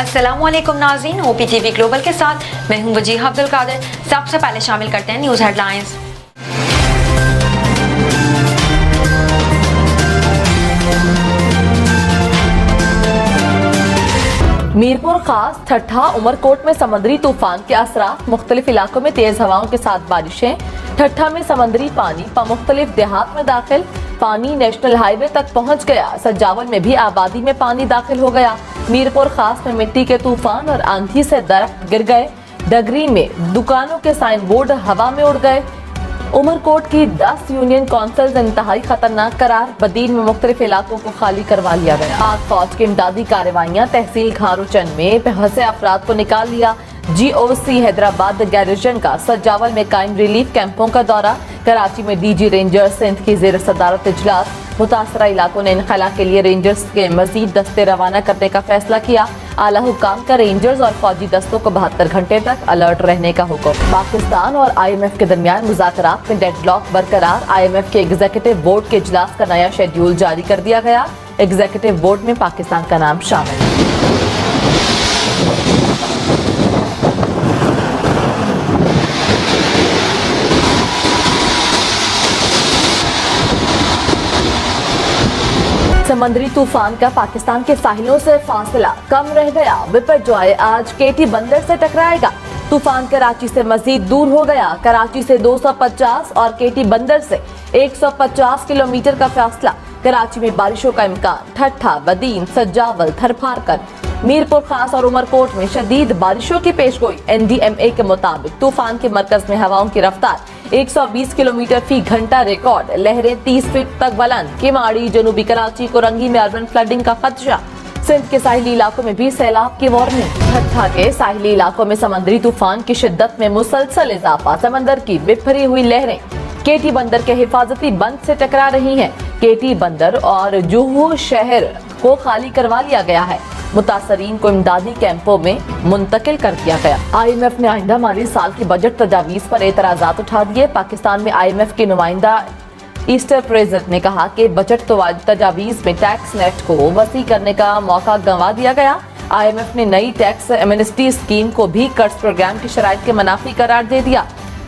अस्सलाम वालेकुम नाज़रीन, ओपी टीवी ग्लोबल के साथ मैं हूं वजीह अब्दुल कादिर। सबसे पहले शामिल करते हैं न्यूज़ हेडलाइंस। मीरपुर खास, ठट्ठा, उमरकोट में समंदरी तूफान के असरात, मुख्तलिफ इलाकों में तेज हवाओं के साथ बारिशें। ठट्ठा में समंदरी पानी मुख्तलिफ देहात में दाखिल, पानी नेशनल हाईवे तक पहुंच गया। सज्जावल में भी आबादी में पानी दाखिल हो गया। मीरपुर खास में मिट्टी के तूफान और आंधी से दरख्त गिर गए। डगरी में दुकानों के साइन बोर्ड हवा में उड़ गए। उमरकोट की 10 यूनियन काउंसिल्स इंतहाई खतरनाक करार, बदीन में मुख्तलिफ इलाकों को खाली करवा लिया गया। पाक फौज की इमदादी कार्रवाइयाँ, तहसील घारोचन में फंसे अफराद को निकाल लिया। GOC हैदराबाद गैरिजन का सज्जावल में कायम रिलीफ कैंपों का दौरा। कराची में DG रेंजर्स सिंध की ज़ेर सदारत इजलास। मुतासरा इलाकों ने इनखला के लिए रेंजर्स के मजीद दस्ते रवाना करने का फैसला किया। आला हुकाम का रेंजर्स और फौजी दस्तों को 72 घंटे तक अलर्ट रहने का हुक्म। पाकिस्तान और IMF के दरमियान मुज़ाकरात में डेडलॉक बरकरार। IMF के एग्जीक्यूटिव बोर्ड के इजलास का नया शेड्यूल जारी कर दिया गया। एग्जीक्यूटिव बोर्ड में पाकिस्तान का नाम शामिल। समंदरी तूफान का पाकिस्तान के साहिलों से फासला कम रह गया। बिपरजॉय आज केटी बंदर से टकराएगा। तूफान कराची से मजीद दूर हो गया। कराची से 250 और केटी बंदर से 150 किलोमीटर का फासला। कराची में बारिशों का इम्कान। ठट्ठा, बदीन, सज्जावल, थरपारकर, मीरपुर खास और उमरकोट में शदीद बारिशों की पेशगोई। NDMA के मुताबिक तूफान के मरकज में हवाओं की रफ्तार 120 किलोमीटर फी घंटा रिकॉर्ड। लहरें 30 फीट तक बुलंद। किमाड़ी, जनूबी कराची, कोरंगी में अर्बन फ्लडिंग का खदशा। सिंध के साहिली इलाकों में भी सैलाब की वार्निंग। ठट्ठा के साहिली इलाकों में समंदरी तूफान की शिद्दत में मुसलसल इजाफा। समंदर की बिफरी हुई लहरें केटी बंदर के हिफाजती बंद से टकरा रही हैं। केटी बंदर और जुहू शहर को खाली करवा लिया गया है। मुतासरीन को इमदादी कैंपों में मुंतकिल कर दिया गया। IMF ने आइंदा माली साल की बजट तजावीज़ पर एतराज़ात उठा दिए। पाकिस्तान में IMF की नुमाइंदा ईस्टर प्रेजर ने कहा कि बजट तजावीज़ में टैक्स नेट को वसी करने का मौका गंवा दिया गया। IMF ने नई टैक्स एमनेस्टी स्कीम को भी कर्ज प्रोग्राम की शराइत के मुनाफी करार दे दिया।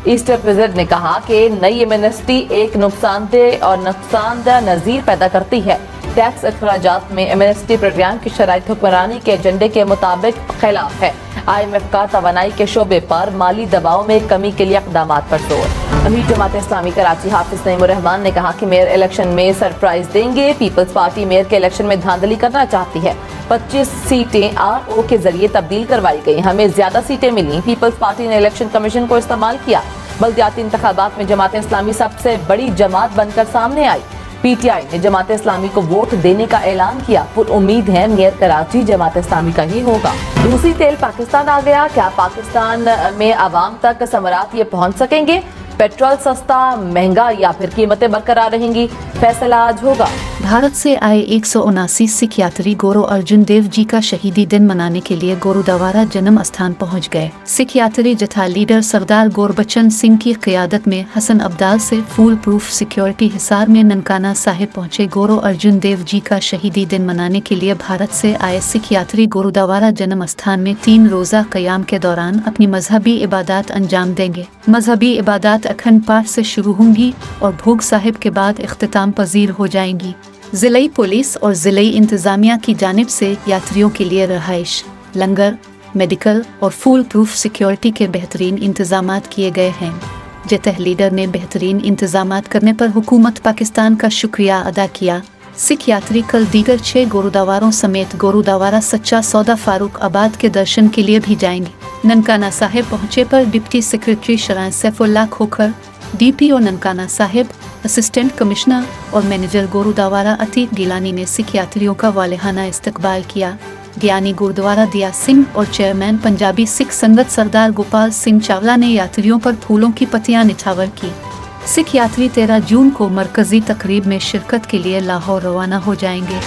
ईस्टर प्रेजर ने कहा कि नई एमनेस्टी एक नुकसानदेह नज़ीर पैदा करती है। टैक्स अखराजात में एमनेस्टी प्रोग्राम की शराइत हुक्मरानी के एजेंडे के मुताबिक खिलाफ है। IMF का तवानाई के शोबे पर माली दबाव में कमी के लिए इक़दामात पर जोर। अमीर जमात इस्लामी कराची हाफिज नईमुर रहमान ने कहा कि मेयर इलेक्शन में सरप्राइज देंगे। पीपल्स पार्टी मेयर के इलेक्शन में धांधली करना चाहती है। 25 सीटें RO के जरिए तब्दील करवाई गई। हमें ज्यादा सीटें मिली। पीपल्स पार्टी ने इलेक्शन कमीशन को इस्तेमाल किया। बल्दियाती इंतखाबात में जमात इस्लामी सबसे बड़ी जमात बनकर सामने आई। PTI ने जमात इस्लामी को वोट देने का ऐलान किया। पुर उम्मीद है मेयर कराची जमात इस्लामी का ही होगा। रूसी तेल पाकिस्तान आ गया। क्या पाकिस्तान में आवाम तक समरात ये पहुंच सकेंगे? पेट्रोल सस्ता, महंगा या फिर कीमतें बरकरार रहेंगी? फैसला आज होगा। भारत से आए 179 सिख यात्री गुरु अर्जुन देव जी का शहीदी दिन मनाने के लिए गुरुद्वारा जन्म स्थान पहुंच गए। सिख यात्री जथा लीडर सरदार गुरबचन सिंह की क़ियादत में हसन अब्दाल से फुल प्रूफ सिक्योरिटी हिसार में ननकाना साहिब पहुंचे। गुरु अर्जुन देव जी का शहीदी दिन मनाने के लिए भारत से आए सिख यात्री गुरुद्वारा जन्म स्थान में 3 रोज़ा क़याम के दौरान अपनी मजहबी इबादत अंजाम देंगे। मजहबी इबादत अखंड पाठ से शुरू होंगी और भोग साहिब के बाद इख्तिताम पजीर हो जाएंगी। ज़िलाई पुलिस और ज़िलाई इंतज़ामिया की जानिब से यात्रियों के लिए रहाइश, लंगर, मेडिकल और फुल प्रूफ सिक्योरिटी के बेहतरीन इंतज़ामात किए गए हैं। जतह लीडर ने बेहतरीन इंतज़ामात करने पर हुकूमत पाकिस्तान का शुक्रिया अदा किया। सिख यात्री कल दीगर 6 गुरुद्वारों समेत गुरुद्वारा सच्चा सौदा फारूक आबाद के दर्शन के लिए भी जाएंगे। ननकाना साहिब पहुंचे पर डिप्टी सेक्रेटरी शराय Saifullah Khokhar, DPO Nankana Sahib, assistant commissioner और मैनेजर गुरुद्वारा अतीक गिलानी ने सिख यात्रियों का वालेहाना इस्तकबाल किया। ज्ञानी गुरुद्वारा दिया सिंह और चेयरमैन पंजाबी सिख संगत सरदार गोपाल सिंह चावला ने यात्रियों पर फूलों की पत्तियां निछावर की। सिख यात्री 13 जून को मरकजी तकरीब में शिरकत के लिए लाहौर रवाना हो जाएंगे।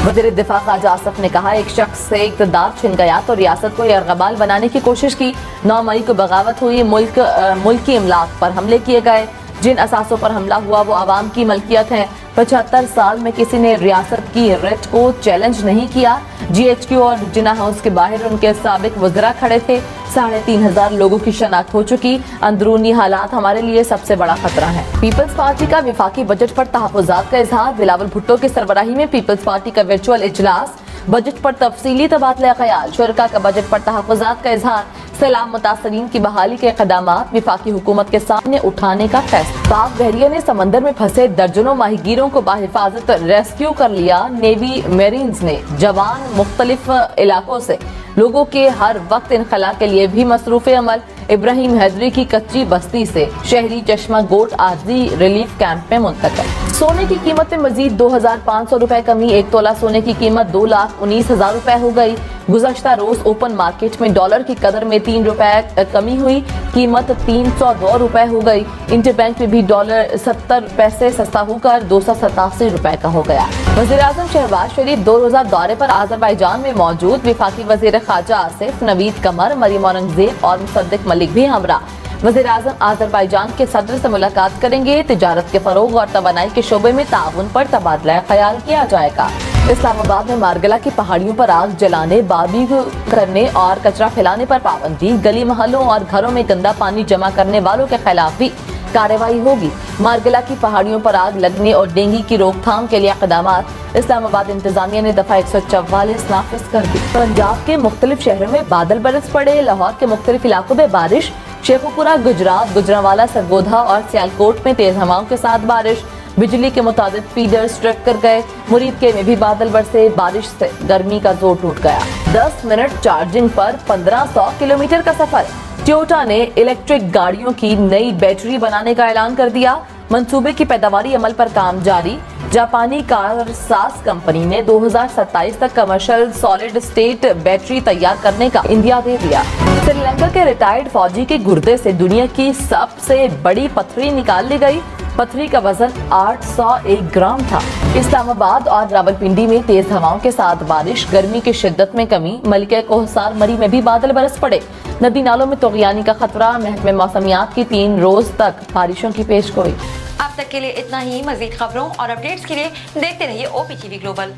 वज़ीर दिफा ख्वाजा आसफ ने कहा, एक शख्स से इक़्तिदार छिन गया तो रियासत को यरगबाल बनाने की कोशिश की। 9 मई को बगावत हुई। मुल्क की इमलाक पर हमले किए गए। जिन असासों पर हमला हुआ वो आवाम की मलकियत है। 75 साल में किसी ने रियासत की रेट को चैलेंज नहीं किया। GHQ और जिना हाउस के बाहर उनके साबिक वज़रा खड़े थे। 3,500 लोगों की शनाख्त हो चुकी। अंदरूनी हालात हमारे लिए सबसे बड़ा खतरा है। पीपल्स पार्टी का विफाकी बजट पर तहफ़्फ़ुज़ात का इजहार। बिलावल भुट्टो की सरबराही में पीपल्स पार्टी का वर्चुअल इजलास। बजट पर तफसीली तबादला ख्याल। शुरका का बजट पर तहफ़्फ़ुज़ात का इजहार। सैलाब मुतासरीन की बहाली के इक़दामात विफाकी हुकूमत के सामने उठाने का फैसला। पाक बहरिया ने समंदर में फंसे दर्जनों माहीगीरों को बाहिफाजत रेस्क्यू कर लिया। नेवी मेरीन्स ने जवान मुख्तलिफ इलाकों से लोगों के हर वक्त इनखला के लिए भी मसरूफ़ अमल। इब्राहिम हैदरी की कच्ची बस्ती से शहरी चश्मा गोट आर्जी रिलीफ कैंप में मुंतकिल। सोने की कीमत में मजीद 2,500 रुपए कमी। 1 तोला सोने की कीमत 2,19,000 रुपए हो गई। गुज़श्ता रोज ओपन मार्केट में डॉलर की कदर में 3 रुपए कमी हुई। कीमत 302 रुपए हो गई। इंटरबैंक में भी डॉलर 70 पैसे सस्ता होकर 287 रुपए का हो गया। वज़ीर-ए-आज़म शहबाज शरीफ 2 रोज़ा दौरे पर आज़रबाईजान में मौजूद। वफाकी वज़ीर ख़ारजा आसिफ, नवीद कमर, मरियम औरंगज़ेब और मुसद्दिक मलिक भी हमरा। वज़ीर-ए-आज़म आज़रबाईजान के सदर से मुलाकात करेंगे। तिजारत के फ़रोग़ और तवानाई के शोबे में ताउन पर तबादला ख्याल किया जाएगा। इस्लामाबाद में मारगला की पहाड़ियों पर आग जलाने, बारबेक्यू करने और कचरा फैलाने पर पाबंदी। गली महलों और घरों में गंदा पानी जमा करने वालों के खिलाफ भी कार्रवाई होगी। मारगला की पहाड़ियों पर आग लगने और डेंगू की रोकथाम के लिए इक़दामात। इस्लामाबाद इंतजामिया ने दफा 144 नाफिज कर दी। पंजाब के मुख्तलिफ शहरों में बादल बरस पड़े। लाहौर के मुख्तलिफ इलाकों में बारिश। शेखुपुरा, गुजरात, गुजरांवाला, सरगोधा और सियालकोट में तेज हवाओं के साथ बारिश। बिजली के मुताबिक फीडर्स ट्रक कर गए। मुरीदके में भी बादल बरसे। बारिश से गर्मी का जोर टूट गया। 10 मिनट चार्जिंग पर 1500 किलोमीटर का सफर। टोयोटा ने इलेक्ट्रिक गाड़ियों की नई बैटरी बनाने का ऐलान कर दिया। मंसूबे की पैदावारी अमल पर काम जारी। जापानी कारसाज कंपनी ने 2027 तक कमर्शियल सॉलिड स्टेट बैटरी तैयार करने का इंदिया दे दिया। श्रीलंका के रिटायर्ड फौजी के गुर्दे से दुनिया की सबसे बड़ी पथरी निकाल ली गई। पथरी का वजन 801 ग्राम था। इस्लामाबाद और रावलपिंडी में तेज हवाओं के साथ बारिश। गर्मी की शिद्दत में कमी। मलिका कोहसार मरी में भी बादल बरस पड़े। नदी नालों में तोगयानी का खतरा। महकमे मौसमियात की 3 रोज तक बारिशों की पेशगोई। अब तक के लिए इतना ही। मजीद खबरों और अपडेट्स के लिए देखते रहिए OPTV ग्लोबल।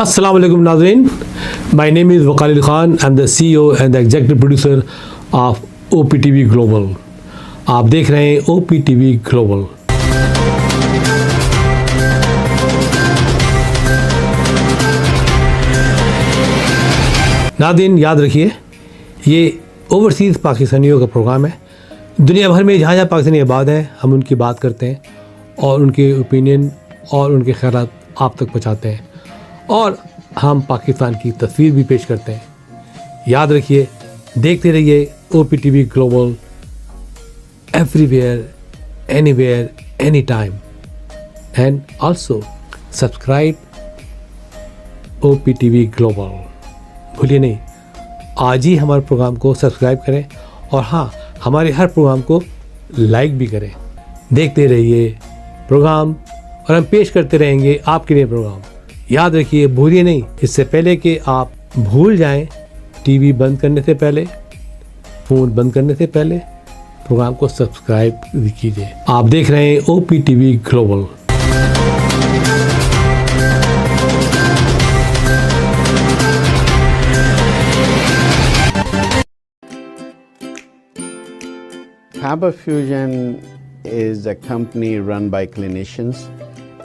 Assalamu alaikum नाज़रीन, my name is Waqar Khan. I'm the CEO and the executive producer of OPTV Global. आप देख रहे हैं OPTV Global. नाज़रीन याद रखिए, ये ओवरसीज़ पाकिस्तानियों का प्रोग्राम है। दुनिया भर में जहाँ जहाँ पाकिस्तानी आबाद हैं, हम उनकी बात करते हैं और उनके ओपिनियन और उनके ख़यालात आप तक पहुँचाते हैं और हम पाकिस्तान की तस्वीर भी पेश करते हैं। याद रखिए, देखते रहिए OPTV global, everywhere, anywhere, any time, and also subscribe OPTV global. भूलिए नहीं, आज ही हमारे प्रोग्राम को सब्सक्राइब करें और हाँ, हमारे हर प्रोग्राम को लाइक भी करें। देखते रहिए प्रोग्राम और हम पेश करते रहेंगे आपके लिए प्रोग्राम। याद रखिए, भूलिए नहीं, इससे पहले कि आप भूल जाएं, टीवी बंद करने से पहले, फ़ोन बंद करने से पहले प्रोग्राम को सब्सक्राइब कीजिए। आप देख रहे हैं OPTV global. Faber Fusion is a company run by clinicians.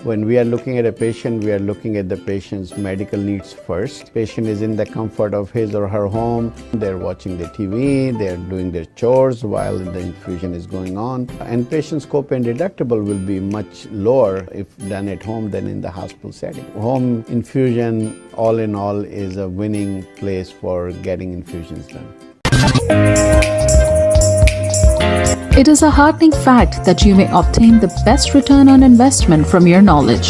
When we are looking at a patient, we are looking at the patient's medical needs first. Patient is in the comfort of his or her home. They're watching the TV, they're doing their chores while the infusion is going on. And patient's copay and deductible will be much lower if done at home than in the hospital setting. Home infusion, all in all, is a winning place for getting infusions done. It is a heartening fact that you may obtain the best return on investment from your knowledge.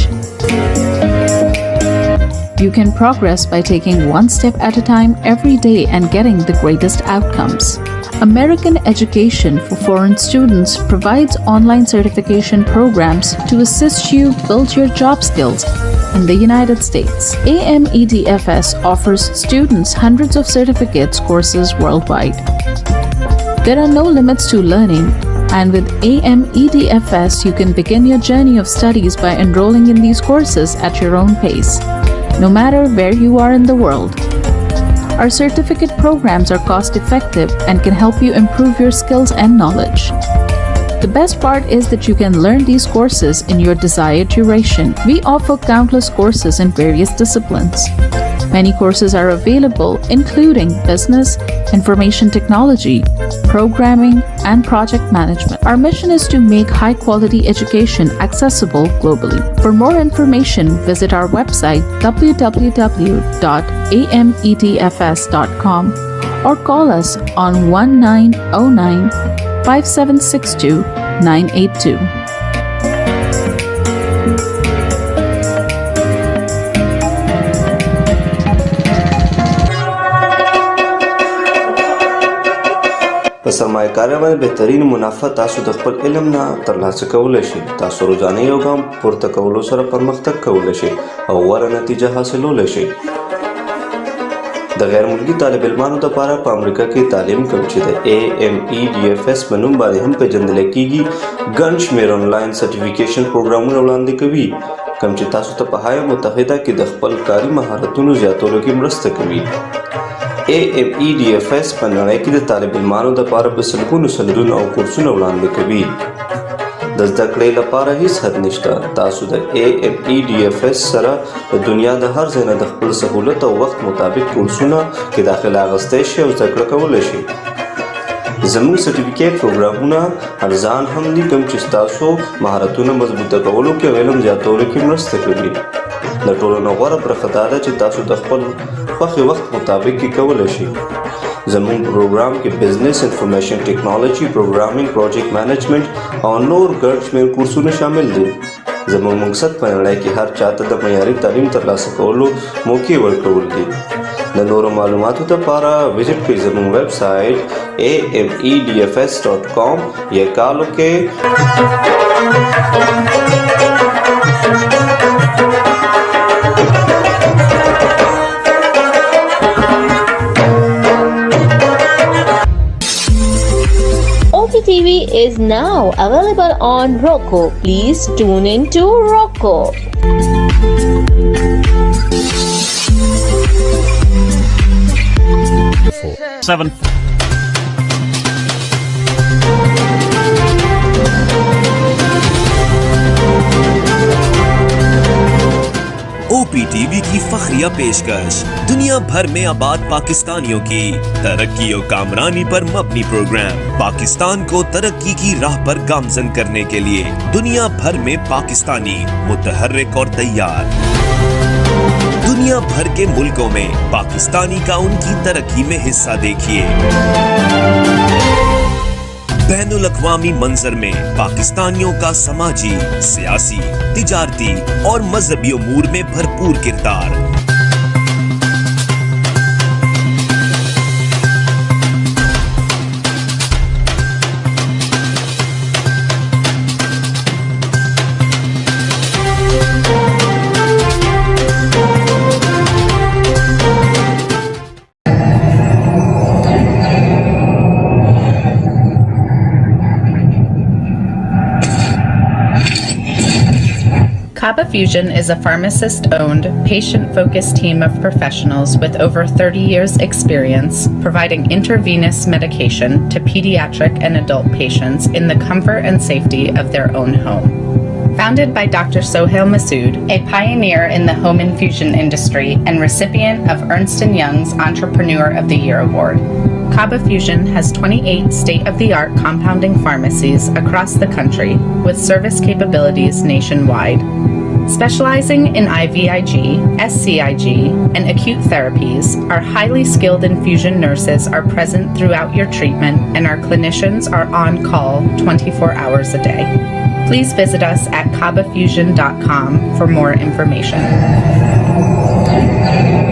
You can progress by taking one step at a time every day and getting the greatest outcomes. American Education for Foreign Students provides online certification programs to assist you build your job skills in the United States. AMEDFS offers students hundreds of certificates courses worldwide. There are no limits to learning, and with AMEDFS you can begin your journey of studies by enrolling in these courses at your own pace, no matter where you are in the world. Our certificate programs are cost-effective and can help you improve your skills and knowledge. The best part is that you can learn these courses in your desired duration. We offer countless courses in various disciplines. Many courses are available, including business, information technology, programming, and project management. Our mission is to make high-quality education accessible globally. For more information, visit our website www.amedfs.com or call us on 1909-5762-982. په سرمایه‌کارۍ باندې بهترین منافع تاسو د خپل علم نه ترلاسه کولی شئ. تاسو روزانه you ګام پورته کولو سره پرمختګ کولی شئ او غوره نتیجه حاصلولی شئ. د غیر ملکي طالب علمانو لپاره په امریکا کې تعلیم کوم چې د AMEDFS په نوم باندې هم پیژندل کیږي ګڼ شمېر آنلاین سرټیفیکیشن پروګرامونه وړاندې کوي کوم چې تاسو ته په هایه متحده کې د خپل کاري مهارتونو زیاتولو کې مرسته کوي. AMEDFS په نړۍ کې د طالب علمانو لپاره په سلګونو سندونه او کورسونه وړاندې کوي. د زده کړې لپاره هیڅ حد نشته. تاسو د AMEDFS سره د دنیا د هر ځای نه د خپل سهولت او وخت مطابق کورسونه کې داخله اخیستی شئ او زده کړه کولی شئ. زموږ سرټیفیکیټ پروګرامونه ارزان هم دي کوم چې ستاسو مهارتونه مضبوطه کولو کې او علم زیاتولو کې مرسته کوي. د ټولو نه غوره برخه دا ده چې تاسو د خپل خوښې وخت مطابق کې کولی شئ. زموږ پروګرام کې بزنس، انفارمیشن ټیکنالوژي، پروګرامینګ، پروجیکټ مینجمنټ او نور ګڼ شمېر کورسونه شامل دي. زموږ مقصد په نړۍ کې هر چاته د معیاري تعلیم ترلاسه کولو موقع ورکول دي. د نورو معلوماتو لپاره وزټ کړئ زموږ ویب سایټ amedfs.com یا کال وکړئ TV is now available on Roku. Please tune in to Roku. 7. OPTV की फखरिया पेशकश दुनिया भर में आबाद पाकिस्तानियों की तरक्की और कामरानी पर मबनी प्रोग्राम पाकिस्तान को तरक्की की राह पर गामजन करने के लिए दुनिया भर में पाकिस्तानी मुतहर्रिक और तैयार। दुनिया भर के मुल्कों में पाकिस्तानी का उनकी तरक्की में हिस्सा देखिए। बैनुल अक़वामी मंजर में पाकिस्तानियों का समाजी, सियासी, तिजारती और मजहबी उमूर में भरपूर किरदार। Kaba Fusion is a pharmacist-owned, patient-focused team of professionals with over 30 years' experience providing intravenous medication to pediatric and adult patients in the comfort and safety of their own home. Founded by Dr. Sohail Masood, a pioneer in the home infusion industry and recipient of Ernst & Young's Entrepreneur of the Year Award, Kaba Fusion has 28 state-of-the-art compounding pharmacies across the country with service capabilities nationwide. Specializing in IVIG, SCIG, and acute therapies, our highly skilled infusion nurses are present throughout your treatment and our clinicians are on call 24 hours a day. Please visit us at kabafusion.com for more information. Thank you.